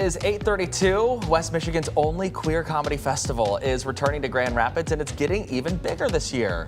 Is 8:32. West Michigan's only queer comedy festival is returning to Grand Rapids, and it's getting even bigger this year.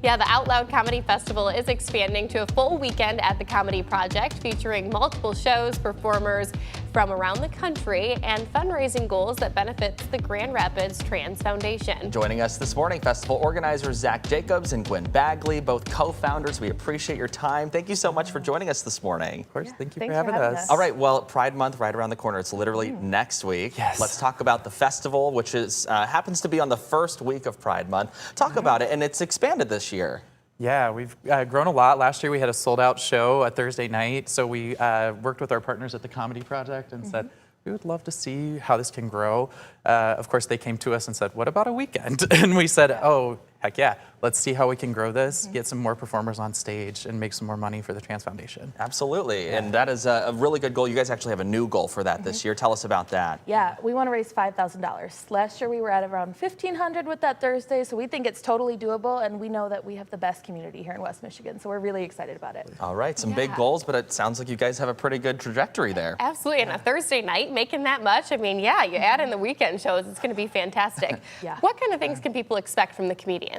Yeah, the Out Loud Comedy Festival is expanding to a full weekend at the Comedy Project, featuring multiple shows, performers from around the country, and fundraising goals that benefits the Grand Rapids Trans Foundation. Joining us this morning, festival organizers Zach Jacobs and Gwen Bagley, both co-founders. We appreciate your time. Thank you so much for joining us this morning. Of course, thank you for Thanks having us. All right, well, Pride Month right around the corner. It's literally next week. Yes. Let's talk about the festival, which is happens to be on the first week of Pride Month. Talk about it, and it's expanded this year. Yeah, we've grown a lot. Last year we had a sold-out show a Thursday night, so we worked with our partners at the Comedy Project and said, we would love to see how this can grow. Of course, they came to us and said, what about a weekend? And we said, oh, heck yeah, let's see how we can grow this, get some more performers on stage, and make some more money for the Trans Foundation. Absolutely, and that is a really good goal. You guys actually have a new goal for that this year. Tell us about that. Yeah, we want to raise $5,000. Last year we were at around $1,500 with that Thursday, so we think it's totally doable, and we know that we have the best community here in West Michigan, so we're really excited about it. All right, some big goals, but it sounds like you guys have a pretty good trajectory there. Absolutely, and a Thursday night, making that much, I mean, yeah, you add in the weekend shows, it's going to be fantastic. Yeah. What kind of things can people expect from the comedians?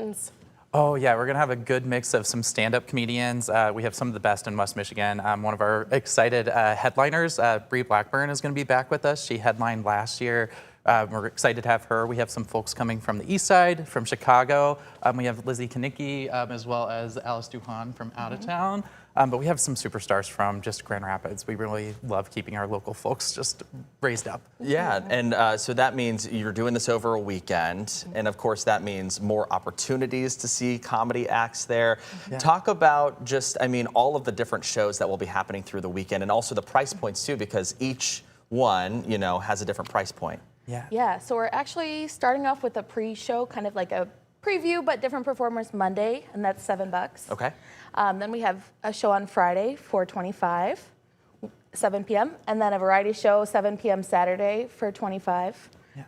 Oh yeah, we're gonna have a good mix of some stand-up comedians. We have some of the best in West Michigan. One of our excited headliners, Bree Blackburn, is gonna be back with us. She headlined last year. We're excited to have her. We have some folks coming from the East Side, from Chicago. We have Lizzie Kanicki, as well as Alice Duhan from out of town. But we have some superstars from just Grand Rapids. We really love keeping our local folks just raised up. Yeah, and so that means you're doing this over a weekend, and of course that means more opportunities to see comedy acts there. Yeah. Talk about just, I mean, all of the different shows that will be happening through the weekend, and also the price points too, because each one, you know, has a different price point. Yeah, so we're actually starting off with a pre-show, kind of like a preview, but different performers Monday, and that's $7. Okay. Then we have a show on Friday, $4.25, 7 p.m., and then a variety show, 7 p.m. Saturday for $25,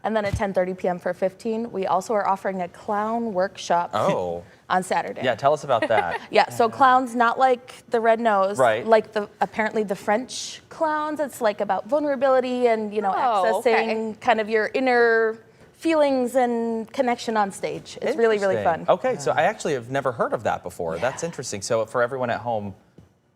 and then at 10:30 p.m. for $15. We also are offering a clown workshop on Saturday. Yeah, tell us about that. Yeah, so clowns, not like the red nose, Right. like apparently the French clowns. It's like about vulnerability and, you know, accessing kind of your inner feelings and connection on stage. It's really, really fun. Okay, so I actually have never heard of that before. That's interesting. So for everyone at home,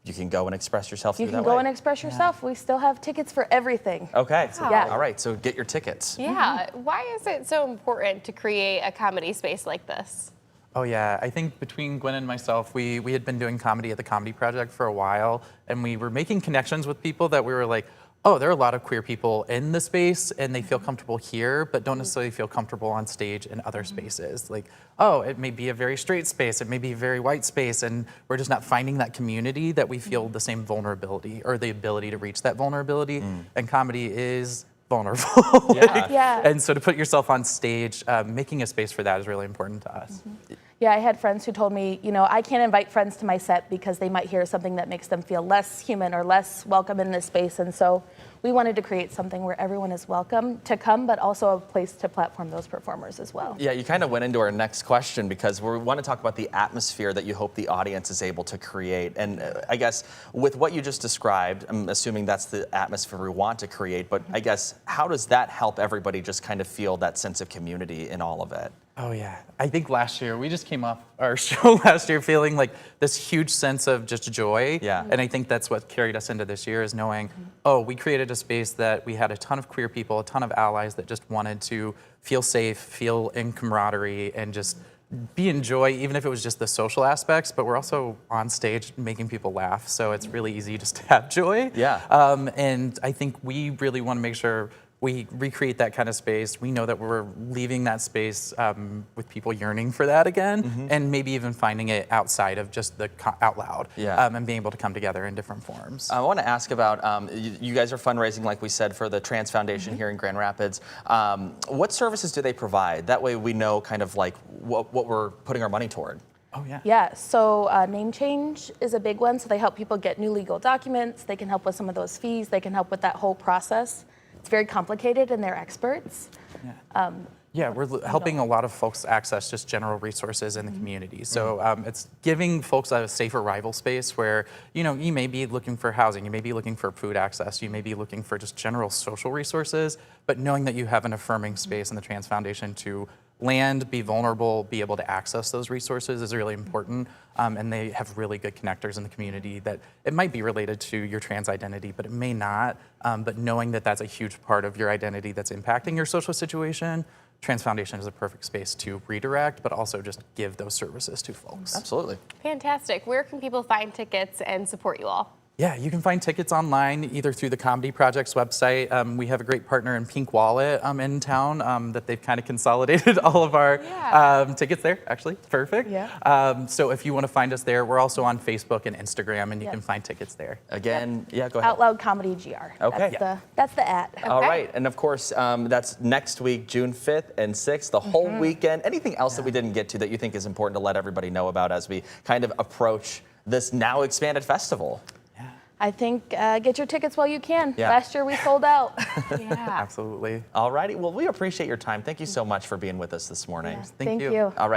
you can go and express yourself through that way. You can go and express yourself. We still have tickets for everything. Okay, so, Yeah. all right, so get your tickets. Yeah, why is it so important to create a comedy space like this? Oh yeah, I think between Gwen and myself, we had been doing comedy at the Comedy Project for a while, and we were making connections with people that we were like, oh, there are a lot of queer people in the space, and they feel comfortable here, but don't necessarily feel comfortable on stage in other spaces. Like, oh, it may be a very straight space, it may be a very white space, and we're just not finding that community that we feel the same vulnerability or the ability to reach that vulnerability, and comedy is vulnerable. Yeah. And so to put yourself on stage, making a space for that is really important to us. Yeah, I had friends who told me, you know, I can't invite friends to my set because they might hear something that makes them feel less human or less welcome in this space. And so we wanted to create something where everyone is welcome to come, but also a place to platform those performers as well. Yeah, you kind of went into our next question because we want to talk about the atmosphere that you hope the audience is able to create. And I guess with what you just described, I'm assuming that's the atmosphere we want to create, but I guess how does that help everybody just kind of feel that sense of community in all of it? Oh yeah, I think last year, we just came off our show last year feeling like this huge sense of just joy. Yeah. And I think that's what carried us into this year is knowing, oh, we created a space that we had a ton of queer people, a ton of allies that just wanted to feel safe, feel in camaraderie, and just be in joy, even if it was just the social aspects, but we're also on stage making people laugh. So it's really easy just to have joy. Yeah. And I think we really want to make sure we recreate that kind of space. We know that we're leaving that space with people yearning for that again, and maybe even finding it outside of just the out loud, and being able to come together in different forms. I want to ask about, you guys are fundraising, like we said, for the Trans Foundation here in Grand Rapids. What services do they provide? That way we know kind of like what we're putting our money toward. Oh yeah. Yeah, so name change is a big one. So they help people get new legal documents. They can help with some of those fees. They can help with that whole process. It's very complicated and they're experts. Yeah. Yeah, we're helping a lot of folks access just general resources in the community. So it's giving folks a safe arrival space where, you know, you may be looking for housing, you may be looking for food access, you may be looking for just general social resources, but knowing that you have an affirming space in the Trans Foundation to land, be vulnerable, be able to access those resources is really important. And they have really good connectors in the community that it might be related to your trans identity, but it may not. But knowing that that's a huge part of your identity that's impacting your social situation, Trans Foundation is a perfect space to redirect, but also just give those services to folks. Absolutely. Fantastic. Where can people find tickets and support you all? Yeah, you can find tickets online either through the Comedy Project's website. We have a great partner in Pink Wallet in town that they've kind of consolidated all of our tickets there, actually. Perfect. Yeah. So if you want to find us there, we're also on Facebook and Instagram, and you Yep. can find tickets there. Again, yeah, go ahead. Out Loud Comedy GR. Okay. That's the at. All Okay. right, and of course, that's next week, June 5th and 6th, the whole weekend. Anything else that we didn't get to that you think is important to let everybody know about as we kind of approach this now expanded festival? I think get your tickets while you can. Yeah. Last year we sold out. Yeah. Absolutely. All righty, well, we appreciate your time. Thank you so much for being with us this morning. Thank you. All right.